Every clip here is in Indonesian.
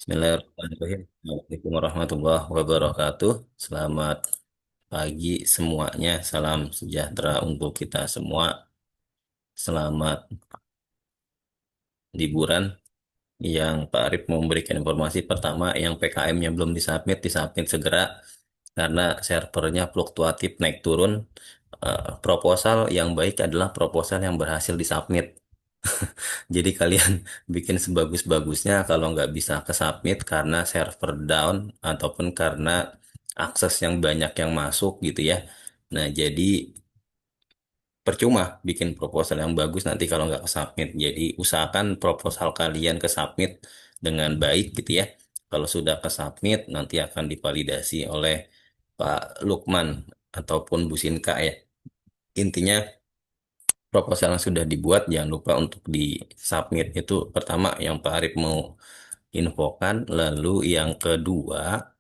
Bismillahirrahmanirrahim. Assalamualaikum warahmatullahi wabarakatuh. Selamat pagi semuanya. Salam sejahtera untuk kita semua. Selamat liburan. Yang Pak Arif mau memberikan informasi pertama, yang PKM-nya belum disubmit, disubmit segera karena servernya fluktuatif naik turun. Proposal yang baik adalah proposal yang berhasil disubmit. Jadi kalian bikin sebagus-bagusnya kalau nggak bisa ke submit karena server down ataupun karena akses yang banyak yang masuk gitu ya. Nah, jadi percuma bikin proposal yang bagus nanti kalau nggak ke submit. Jadi usahakan proposal kalian ke submit dengan baik gitu ya. Kalau sudah ke submit nanti akan divalidasi oleh Pak Lukman ataupun Bu Sinka ya. Intinya proposal yang sudah dibuat jangan lupa untuk di submit itu pertama yang Pak Arif mau infokan. Lalu yang kedua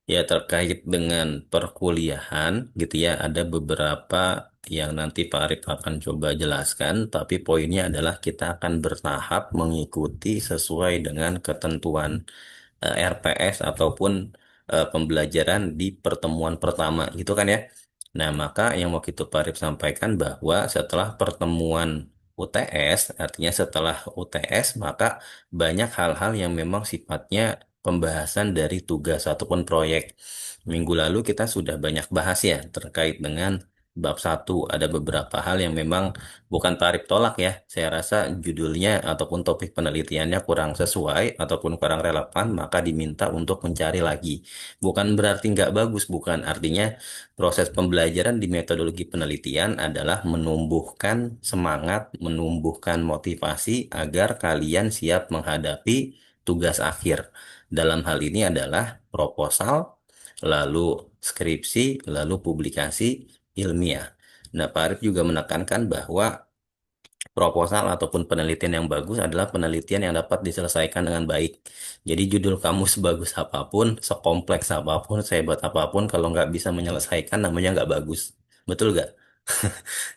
ya terkait dengan perkuliahan gitu ya, ada beberapa yang nanti Pak Arif akan coba jelaskan, tapi poinnya adalah kita akan bertahap mengikuti sesuai dengan ketentuan RPS ataupun pembelajaran di pertemuan pertama gitu kan ya. Nah, maka yang waktu itu Pak Arif sampaikan bahwa setelah pertemuan UTS, artinya setelah UTS, maka banyak hal-hal yang memang sifatnya pembahasan dari tugas ataupun proyek. Minggu lalu kita sudah banyak bahas ya terkait dengan bab satu. Ada beberapa hal yang memang bukan tarif tolak ya. Saya rasa judulnya ataupun topik penelitiannya kurang sesuai ataupun kurang relevan, maka diminta untuk mencari lagi. Bukan berarti nggak bagus, bukan. Artinya proses pembelajaran di metodologi penelitian adalah menumbuhkan semangat, menumbuhkan motivasi agar kalian siap menghadapi tugas akhir. Dalam hal ini adalah proposal, lalu skripsi, lalu publikasi ilmiah. Nah, Pak Arif juga menekankan bahwa proposal ataupun penelitian yang bagus adalah penelitian yang dapat diselesaikan dengan baik. Jadi judul kamu sebagus apapun, sekompleks apapun, sehebat apapun, kalau nggak bisa menyelesaikan namanya nggak bagus. Betul nggak?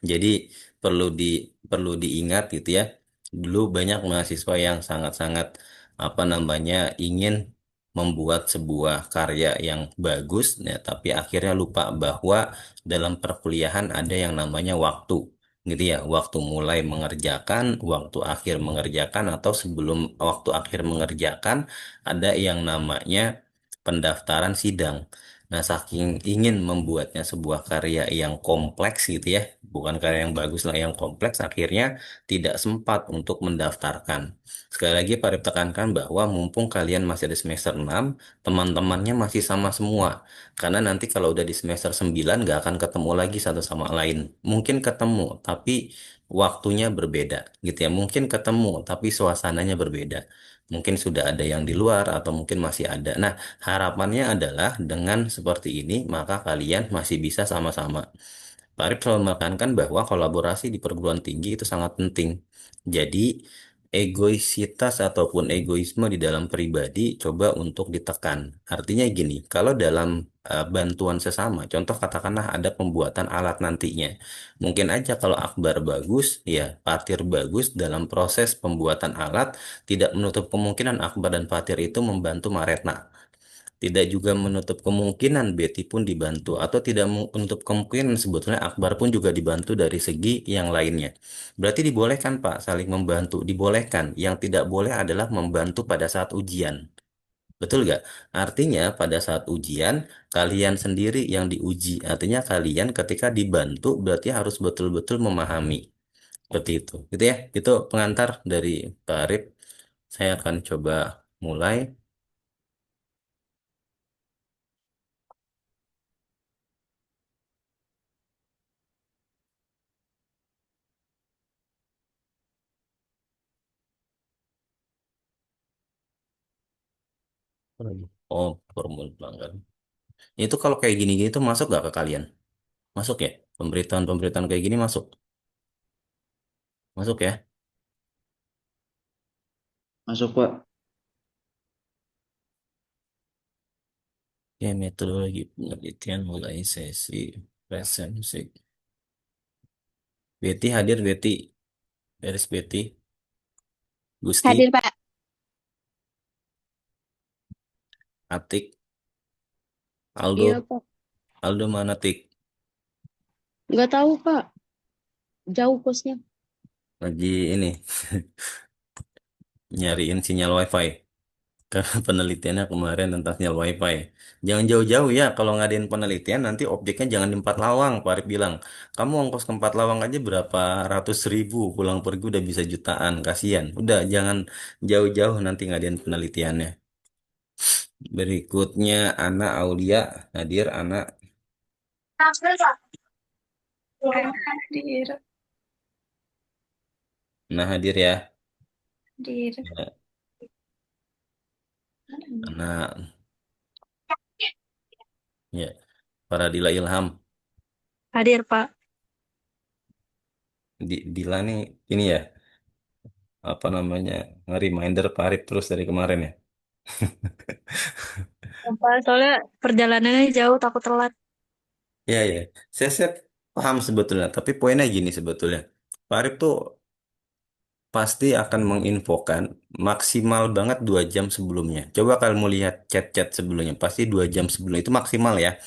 Jadi perlu diingat gitu ya. Dulu banyak mahasiswa yang sangat-sangat apa namanya ingin membuat sebuah karya yang bagus, ya, tapi akhirnya lupa bahwa dalam perkuliahan ada yang namanya waktu, gitu ya. Waktu mulai mengerjakan, waktu akhir mengerjakan, atau sebelum waktu akhir mengerjakan ada yang namanya pendaftaran sidang. Nah, saking ingin membuatnya sebuah karya yang kompleks gitu ya, bukan karya yang bagus lah, yang kompleks, akhirnya tidak sempat untuk mendaftarkan. Sekali lagi, Pak Rip tekankan bahwa mumpung kalian masih ada semester 6, teman-temannya masih sama semua. Karena nanti kalau udah di semester 9, nggak akan ketemu lagi satu sama lain. Mungkin ketemu, tapi waktunya berbeda gitu ya. Mungkin ketemu, tapi suasananya berbeda. Mungkin sudah ada yang di luar atau mungkin masih ada. Nah, harapannya adalah dengan seperti ini, maka kalian masih bisa sama-sama. Pak Arif selalu menekankan bahwa kolaborasi di perguruan tinggi itu sangat penting. Jadi, egoisitas ataupun egoisme di dalam pribadi coba untuk ditekan. Artinya gini, kalau dalam bantuan sesama, contoh katakanlah ada pembuatan alat nantinya. Mungkin aja kalau Akbar bagus, ya Fatir bagus dalam proses pembuatan alat, tidak menutup kemungkinan Akbar dan Fatir itu membantu Maretna. Tidak juga menutup kemungkinan Betty pun dibantu, atau tidak menutup kemungkinan sebetulnya Akbar pun juga dibantu dari segi yang lainnya. Berarti dibolehkan Pak saling membantu, dibolehkan. Yang tidak boleh adalah membantu pada saat ujian. Betul nggak? Artinya pada saat ujian kalian sendiri yang diuji. Artinya kalian ketika dibantu berarti harus betul-betul memahami. Seperti itu. Gitu ya. Itu pengantar dari Pak Arif. Saya akan coba mulai. Oh, formul pelanggan. Itu kalau kayak gini-gini tuh masuk gak ke kalian? Masuk ya? Pemberitaan-pemberitaan kayak gini masuk? Masuk ya? Masuk, Pak. Ya, metodologi penelitian mulai sesi presensi. Betty hadir, Betty. Beres Betty. Gusti. Hadir, Pak. Atik, Aldo, Iya, Pak. Aldo mana Tik? Nggak tahu, Pak. Jauh kosnya. Lagi ini nyariin sinyal WiFi. Karena penelitiannya kemarin tentang sinyal WiFi. Jangan jauh-jauh ya, kalau ngadain penelitian nanti objeknya jangan di Empat Lawang, Pak Arif bilang. Kamu ongkos ke Empat Lawang aja berapa ratus ribu, pulang pergi udah bisa jutaan, kasihan. Udah, jangan jauh-jauh nanti ngadain penelitiannya. Berikutnya, Ana Aulia, hadir, Ana. Hadir, Nah, hadir ya. hadir. Ya, Ana, ya, Faradila Ilham. Hadir, Pak. Dila nih, ini ya, apa namanya, nge-reminder Pak Arif terus dari kemarin ya. Pak, soalnya perjalanannya jauh, takut telat. Ya, ya. Saya paham sebetulnya, tapi poinnya gini sebetulnya. Pak Arif tuh pasti akan menginfokan maksimal banget 2 jam sebelumnya. Coba kalau mau lihat chat-chat sebelumnya, pasti 2 jam sebelum itu maksimal ya.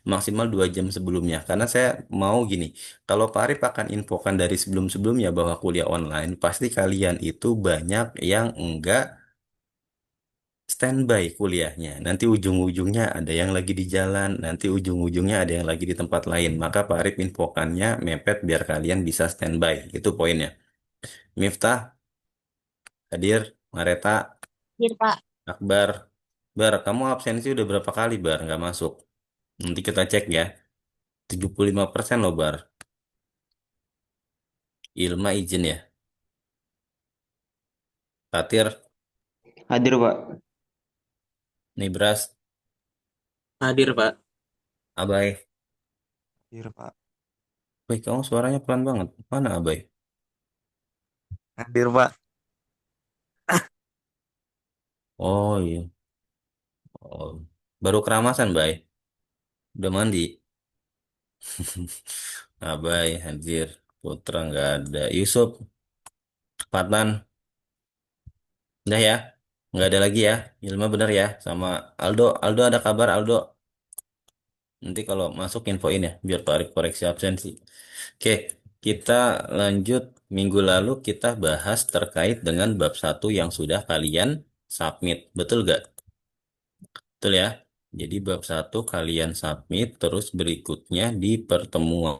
Maksimal 2 jam sebelumnya. Karena saya mau gini, kalau Pak Arif akan infokan dari sebelum-sebelumnya bahwa kuliah online, pasti kalian itu banyak yang enggak standby kuliahnya. Nanti ujung-ujungnya ada yang lagi di jalan, nanti ujung-ujungnya ada yang lagi di tempat lain. Maka Pak Arif infokannya mepet biar kalian bisa standby. Itu poinnya. Miftah, hadir. Mareta, Hadir, Pak. Akbar. Bar, kamu absensi udah berapa kali, Bar? Nggak masuk. Nanti kita cek ya. 75% loh, Bar. Ilma izin ya. Fatir, Hadir, Pak. Nibras, Hadir, Pak. Abai. Hadir, Pak. Wih, kamu suaranya pelan banget. Mana Abai? Hadir, Pak. Oh iya. Oh. Baru keramasan, Bay. Udah mandi. Abai, Hadir, Putra nggak ada. Yusuf, Fatan, udah ya. Nggak ada lagi ya. Ilma bener ya. Sama Aldo. Aldo ada kabar, Aldo. Nanti kalau masuk infoin ya. Biar Pak Arif koreksi absensi. Oke, kita lanjut. Minggu lalu kita bahas terkait dengan bab 1 yang sudah kalian submit. Betul nggak? Betul ya. Jadi bab 1 kalian submit. Terus berikutnya di pertemuan.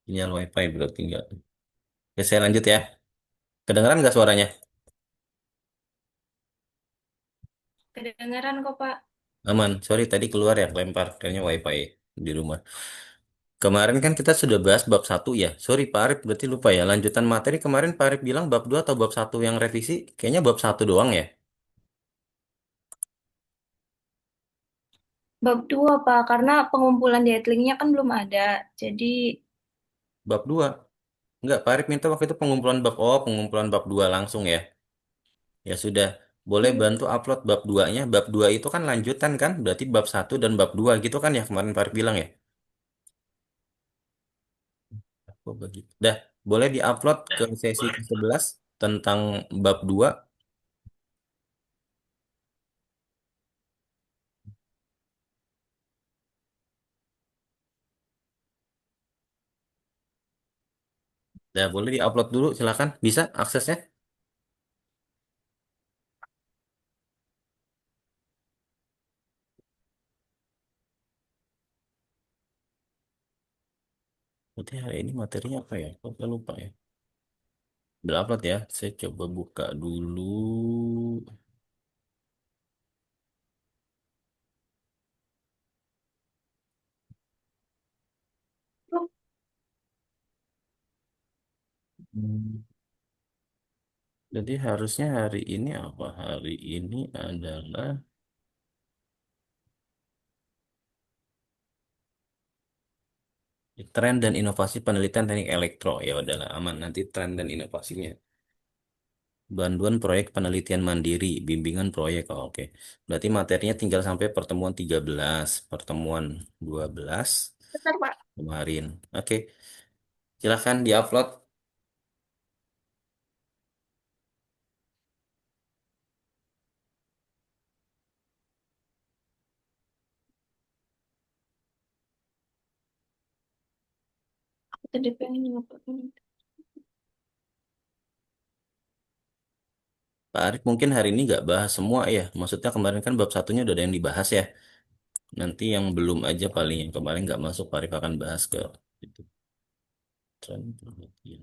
Sinyal WiFi berarti enggak. Ya, saya lanjut ya. Kedengeran nggak suaranya? Kedengaran kok, Pak. Aman. Sorry tadi keluar ya, lempar. Kayaknya WiFi di rumah. Kemarin kan kita sudah bahas bab 1 ya. Sorry Pak Arif, berarti lupa ya. Lanjutan materi kemarin Pak Arif bilang bab 2 atau bab 1 yang revisi? Kayaknya bab 1 doang ya. Bab 2, Pak, karena pengumpulan deadlinknya kan belum ada. Jadi, Bab 2. Enggak, Pak Arif minta waktu itu pengumpulan bab 2 langsung ya. Ya sudah. Boleh bantu upload bab 2-nya. Bab 2 itu kan lanjutan kan? Berarti bab 1 dan bab 2 gitu kan ya kemarin Pak Arif bilang ya. Oh, begitu. Dah, boleh diupload ke sesi ke-11 tentang bab 2. Dah, boleh diupload dulu, silakan. Bisa aksesnya? Berarti hari ini materinya apa ya? Kok saya lupa ya. Udah upload ya. Saya coba buka dulu. Hmm. Jadi harusnya hari ini apa? Hari ini adalah tren dan inovasi penelitian teknik elektro. Ya udahlah, aman. Nanti tren dan inovasinya. Bantuan proyek penelitian mandiri, bimbingan proyek. Oh, oke. Berarti materinya tinggal sampai pertemuan 13, pertemuan 12 benar, Pak. kemarin. Oke, silahkan diupload. Tadi pengen apa? Pak Arif mungkin hari ini nggak bahas semua ya. Maksudnya kemarin kan bab satunya udah ada yang dibahas ya. Nanti yang belum aja paling yang kemarin nggak masuk Pak Arif akan bahas ke itu. Tren perhatian.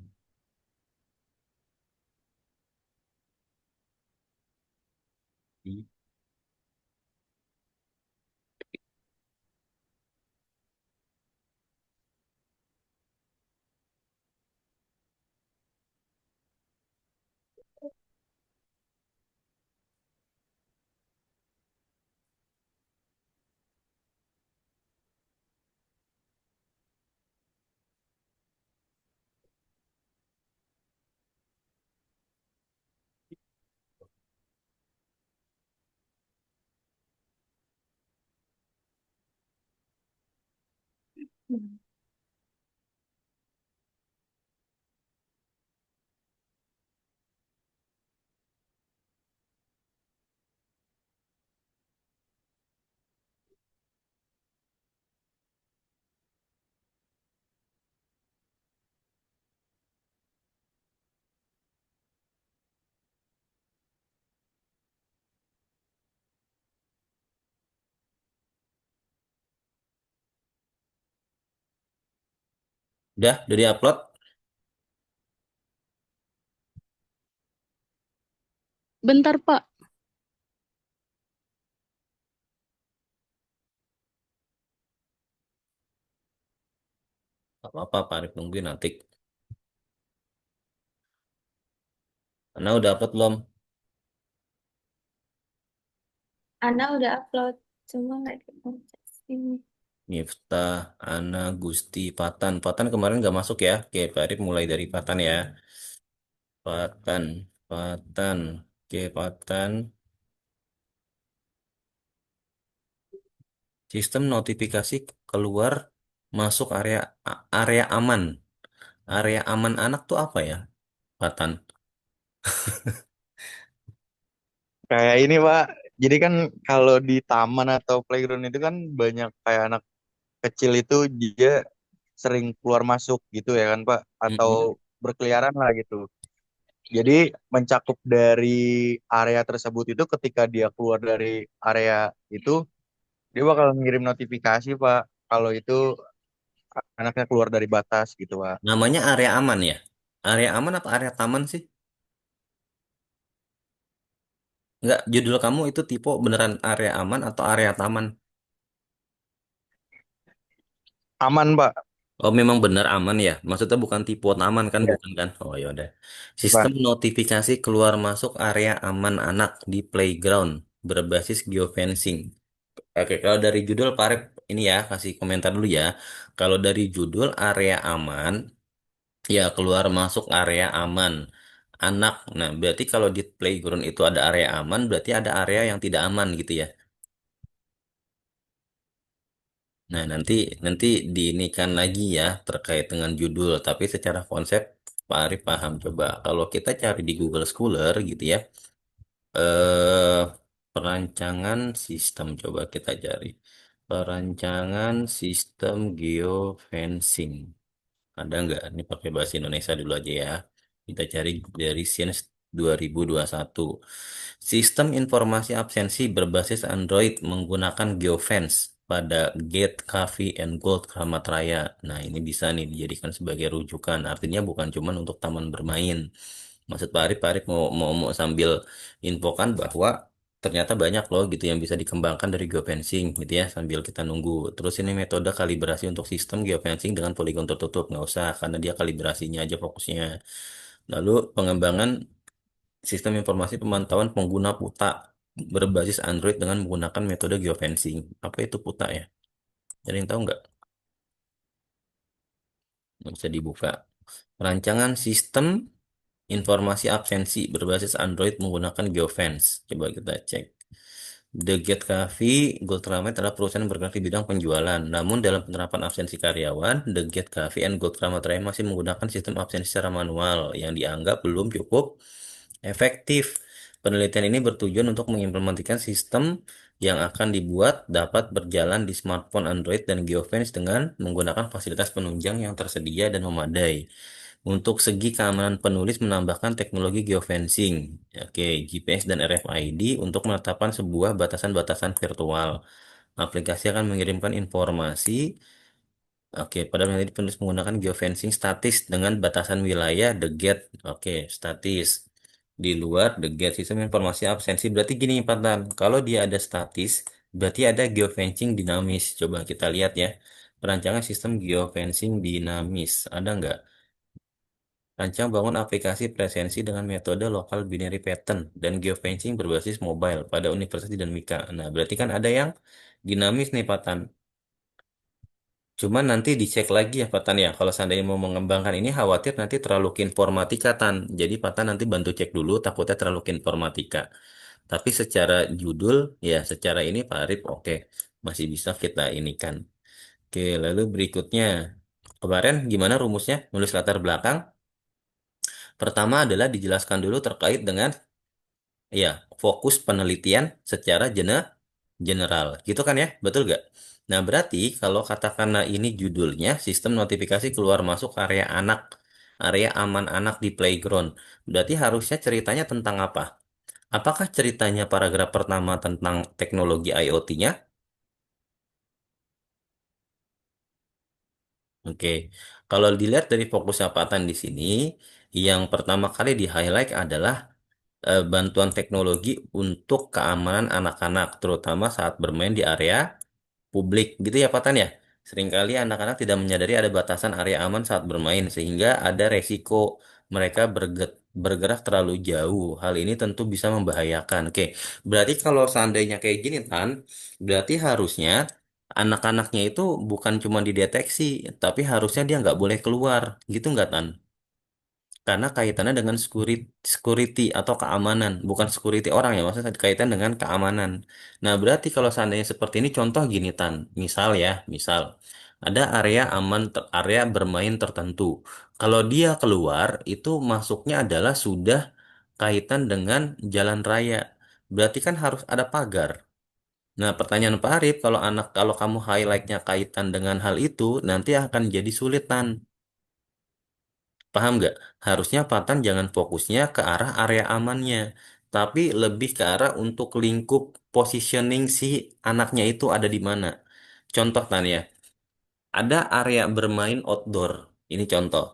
Udah diupload? Bentar, Pak. Gak apa-apa Pak Arif nungguin nanti. Karena udah upload belum? Ana udah upload, cuma nggak diproses ini. Miftah, Ana, Gusti, Patan. Patan kemarin nggak masuk ya. Oke, Pak Arif mulai dari Patan ya. Patan, Patan. Oke, Patan. Sistem notifikasi keluar masuk area aman. Area aman anak tuh apa ya, Patan? Kayak ini Pak, jadi kan kalau di taman atau playground itu kan banyak kayak anak kecil itu dia sering keluar masuk gitu ya kan Pak, atau Mm-mm. berkeliaran lah gitu. Jadi mencakup dari area tersebut itu ketika dia keluar dari area itu, dia bakal ngirim notifikasi Pak, kalau itu anaknya keluar dari batas gitu Pak. Namanya area aman ya? Area aman apa area taman sih? Enggak, judul kamu itu tipe beneran area aman atau area taman? Aman Pak. Oh, memang benar aman ya. Maksudnya bukan tipe aman kan, Iya, bukan kan? Oh, ya udah. Sistem Pak. notifikasi keluar masuk area aman anak di playground berbasis geofencing. Oke, kalau dari judul Pak Arif, ini ya, kasih komentar dulu ya. Kalau dari judul area aman, ya keluar masuk area aman anak. Nah, berarti kalau di playground itu ada area aman, berarti ada area yang tidak aman gitu ya. Nah, nanti nanti diinikan lagi ya terkait dengan judul, tapi secara konsep Pak Arif paham. Coba kalau kita cari di Google Scholar gitu ya, eh perancangan sistem coba kita cari. Perancangan sistem geofencing. Ada nggak? Ini pakai bahasa Indonesia dulu aja ya. Kita cari dari Sains 2021. Sistem informasi absensi berbasis Android menggunakan GeoFence pada Gate, Cafe, and Gold Kramat Raya. Nah, ini bisa nih dijadikan sebagai rujukan. Artinya bukan cuma untuk taman bermain. Maksud Pak Arif mau sambil infokan bahwa ternyata banyak loh gitu yang bisa dikembangkan dari geofencing gitu ya sambil kita nunggu. Terus ini metode kalibrasi untuk sistem geofencing dengan poligon tertutup nggak usah karena dia kalibrasinya aja fokusnya. Lalu pengembangan sistem informasi pemantauan pengguna PUTA berbasis Android dengan menggunakan metode geofencing. Apa itu PUTA ya? Ada yang tahu nggak? Nggak bisa dibuka. Rancangan sistem informasi absensi berbasis Android menggunakan GeoFence. Coba kita cek. The Gate Cafe Goldtramet adalah perusahaan yang bergerak di bidang penjualan. Namun dalam penerapan absensi karyawan, The Gate Cafe and Goldtramet Raya masih menggunakan sistem absensi secara manual yang dianggap belum cukup efektif. Penelitian ini bertujuan untuk mengimplementasikan sistem yang akan dibuat dapat berjalan di smartphone Android dan Geofence dengan menggunakan fasilitas penunjang yang tersedia dan memadai. Untuk segi keamanan penulis menambahkan teknologi geofencing, oke, GPS dan RFID untuk menetapkan sebuah batasan-batasan virtual. Aplikasi akan mengirimkan informasi. Oke, pada menjadi penulis menggunakan geofencing statis dengan batasan wilayah the gate. Oke, statis. Di luar the gate sistem informasi absensi. Berarti gini, Patan. Kalau dia ada statis, berarti ada geofencing dinamis. Coba kita lihat ya. Perancangan sistem geofencing dinamis. Ada nggak? Rancang bangun aplikasi presensi dengan metode local binary pattern dan geofencing berbasis mobile pada Universitas Dinamika. Nah, berarti kan ada yang dinamis nih, Patan. Cuman nanti dicek lagi ya Patan ya. Kalau seandainya mau mengembangkan ini khawatir nanti terlalu ke informatika Tan. Jadi Patan nanti bantu cek dulu takutnya terlalu ke informatika. Tapi secara judul ya secara ini Pak Arif oke. Masih bisa kita ini kan. Oke lalu berikutnya. Kemarin gimana rumusnya? Nulis latar belakang. Pertama adalah dijelaskan dulu terkait dengan ya fokus penelitian secara general. Gitu kan ya? Betul gak? Nah, berarti kalau katakanlah ini judulnya sistem notifikasi keluar masuk area anak, area aman anak di playground. Berarti harusnya ceritanya tentang apa? Apakah ceritanya paragraf pertama tentang teknologi IoT-nya? Oke. Kalau dilihat dari fokus apatan di sini, yang pertama kali di-highlight adalah bantuan teknologi untuk keamanan anak-anak, terutama saat bermain di area publik gitu ya Patan ya. Seringkali anak-anak tidak menyadari ada batasan area aman saat bermain sehingga ada resiko mereka bergerak terlalu jauh. Hal ini tentu bisa membahayakan. Oke, berarti kalau seandainya kayak gini Tan, berarti harusnya anak-anaknya itu bukan cuma dideteksi, tapi harusnya dia nggak boleh keluar, gitu nggak Tan? Karena kaitannya dengan security atau keamanan, bukan security orang ya, maksudnya kaitan dengan keamanan. Nah, berarti kalau seandainya seperti ini contoh gini Tan, misal ya, misal ada area aman, area bermain tertentu. Kalau dia keluar, itu masuknya adalah sudah kaitan dengan jalan raya. Berarti kan harus ada pagar. Nah, pertanyaan Pak Arif, kalau kamu highlightnya kaitan dengan hal itu, nanti akan jadi sulit Tan. Paham nggak? Harusnya Patan jangan fokusnya ke arah area amannya, tapi lebih ke arah untuk lingkup positioning si anaknya itu ada di mana. Contoh Tan ya, ada area bermain outdoor. Ini contoh.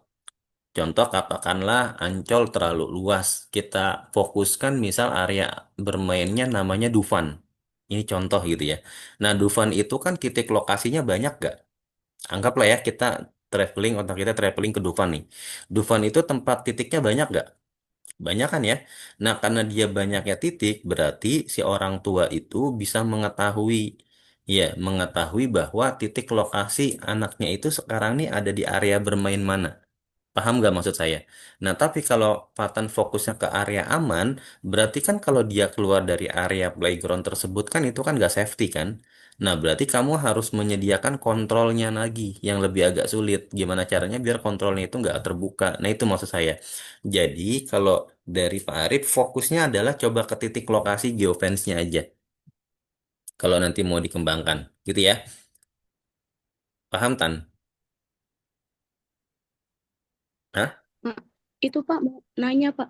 Contoh katakanlah Ancol terlalu luas. Kita fokuskan misal area bermainnya namanya Dufan. Ini contoh gitu ya. Nah, Dufan itu kan titik lokasinya banyak nggak? Anggaplah ya kita traveling, otak kita traveling ke Dufan nih. Dufan itu tempat titiknya banyak nggak? Banyak kan ya? Nah, karena dia banyaknya titik, berarti si orang tua itu bisa mengetahui, ya, mengetahui bahwa titik lokasi anaknya itu sekarang nih ada di area bermain mana. Paham nggak maksud saya? Nah, tapi kalau Fatan fokusnya ke area aman, berarti kan kalau dia keluar dari area playground tersebut kan itu kan nggak safety kan? Nah, berarti kamu harus menyediakan kontrolnya lagi yang lebih agak sulit. Gimana caranya biar kontrolnya itu nggak terbuka? Nah, itu maksud saya. Jadi, kalau dari Pak Arif, fokusnya adalah coba ke titik lokasi geofence-nya aja. Kalau nanti mau dikembangkan, gitu ya. Paham, Tan? Hah? Pak, itu Pak mau nanya Pak.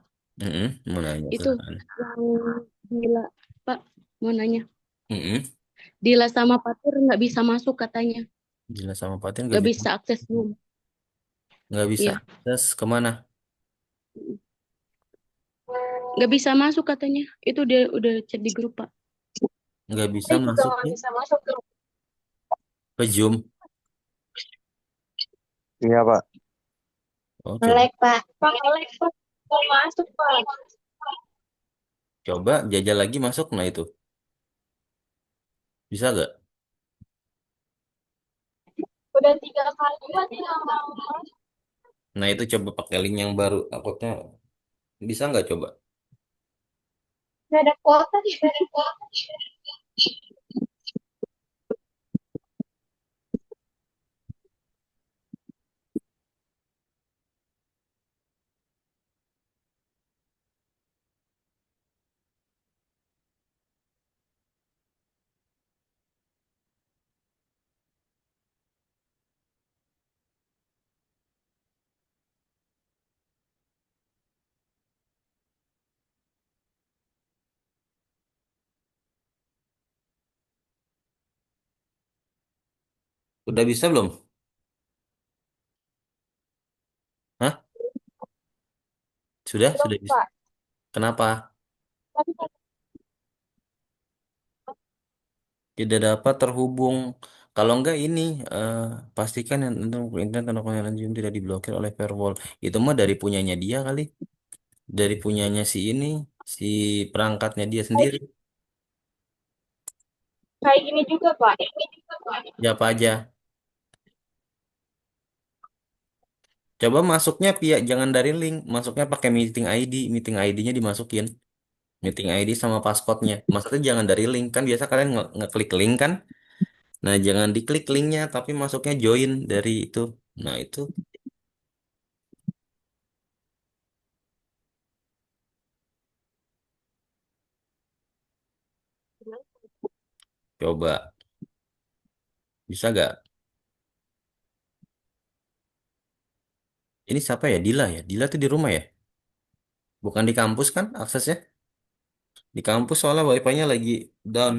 Mau nanya, Itu silakan. yang Dila, Pak mau nanya. Mm-mm. Dila sama Fatur nggak bisa masuk katanya. Gila sama Fatin nggak Nggak bisa. bisa akses room. Nggak bisa Iya, akses kemana? nggak bisa masuk katanya. Itu dia udah chat di grup Pak. Nggak bisa Saya juga masuk nggak ke bisa masuk ke Zoom. Iya, Pak. Oh, coba Melek, Pak. Pak, melek, Pak. Mau masuk, Pak. coba jajal lagi masuk. Nah itu bisa nggak? Udah 3 kali, Pak, tidak mau. Nah itu coba pakai link yang baru. Takutnya bisa nggak coba? Nggak ada kuota, nggak ada kuota. Udah bisa belum? Hah? Belum, Sudah bisa. Pak. Kenapa? Tapi Tidak dapat terhubung. Kalau enggak ini eh, pastikan yang tentang internet atau panggilan Zoom tidak diblokir oleh firewall. Itu mah dari punyanya dia kali, dari punyanya si ini, si perangkatnya dia kayak, sendiri. kayak gini juga, Pak. Ya apa aja. Coba masuknya via jangan dari link, masuknya pakai meeting ID, meeting ID-nya dimasukin, meeting ID sama passcode-nya. Maksudnya jangan dari link kan biasa kalian ngeklik link kan? Nah jangan diklik linknya, tapi masuknya join dari itu. Nah itu coba bisa gak? Ini siapa ya? Dila ya? Dila tuh di rumah ya? Bukan di kampus kan aksesnya? Di kampus soalnya wifi-nya lagi down.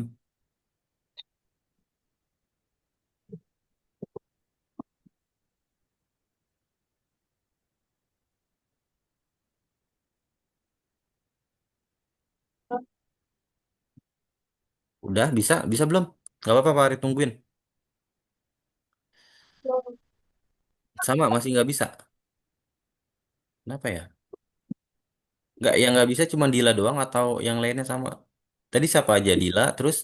Udah bisa? Bisa belum? Gak apa-apa Pak Arif tungguin. Belum. Sama masih nggak bisa. Kenapa ya? Nggak yang nggak bisa cuma Dila doang atau yang lainnya sama? Tadi siapa aja Dila, terus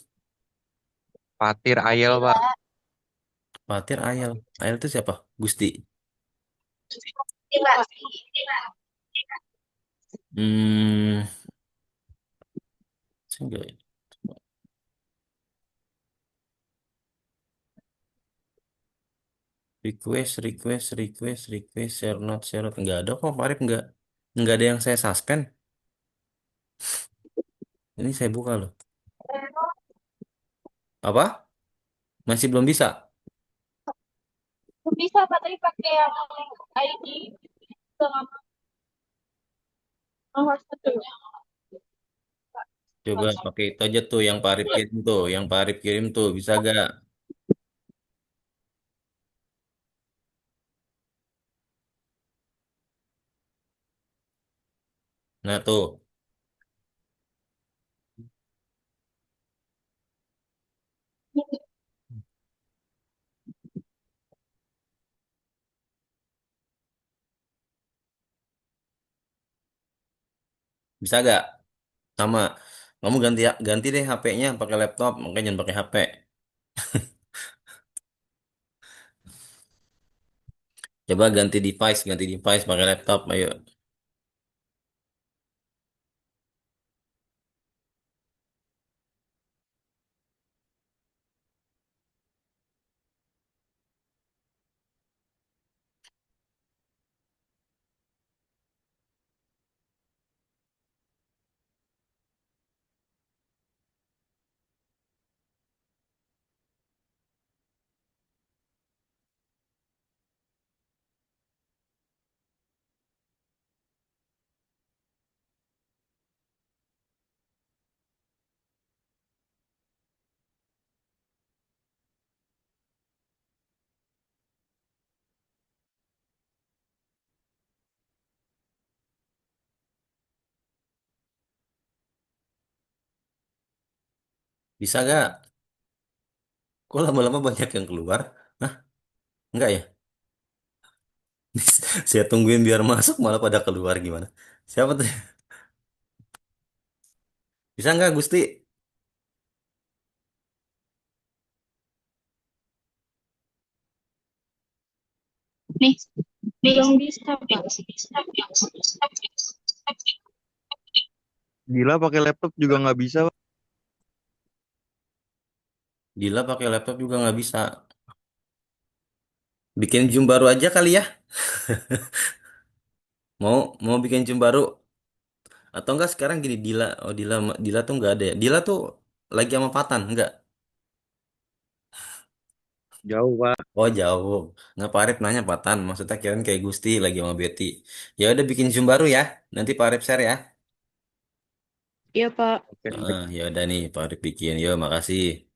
Fatir Ayel, Pak. Gila. Fatir Ayel. Ayel itu siapa? Gusti. Gila. Hmm, saya nggak ya. Request, share not. Nggak ada kok, Pak Arif nggak ada yang saya suspend. Ini saya buka loh. Apa? Masih belum bisa. Bisa, Pak, tadi pakai yang ID sama nomor satunya. Coba pakai itu aja tuh yang Pak Arif kirim tuh, yang Pak Arif kirim tuh bisa gak? Nah tuh bisa gak? Sama. Kamu ganti ganti deh HP-nya pakai laptop, makanya jangan pakai HP. Coba ganti device pakai laptop, ayo. Bisa gak? Kok lama-lama banyak yang keluar? Hah? Enggak ya? Saya tungguin biar masuk malah pada keluar gimana? Siapa tuh? Bisa nggak Gusti? Nih, Belum bisa, Pak. Gila pakai laptop juga nggak bisa, Pak. Gila pakai laptop juga nggak bisa. Bikin Zoom baru aja kali ya? Mau mau bikin Zoom baru atau enggak sekarang gini Dila, oh Dila tuh nggak ada ya. Dila tuh lagi sama Patan enggak? Jauh, Pak. Oh jauh. Nggak Pak Arif nanya Patan. Maksudnya kirain kayak Gusti lagi sama Betty. Ya udah bikin Zoom baru ya. Nanti Pak Arif share ya. iya Pak. Oke, Ya udah nih Pak Arif bikin. Yo makasih.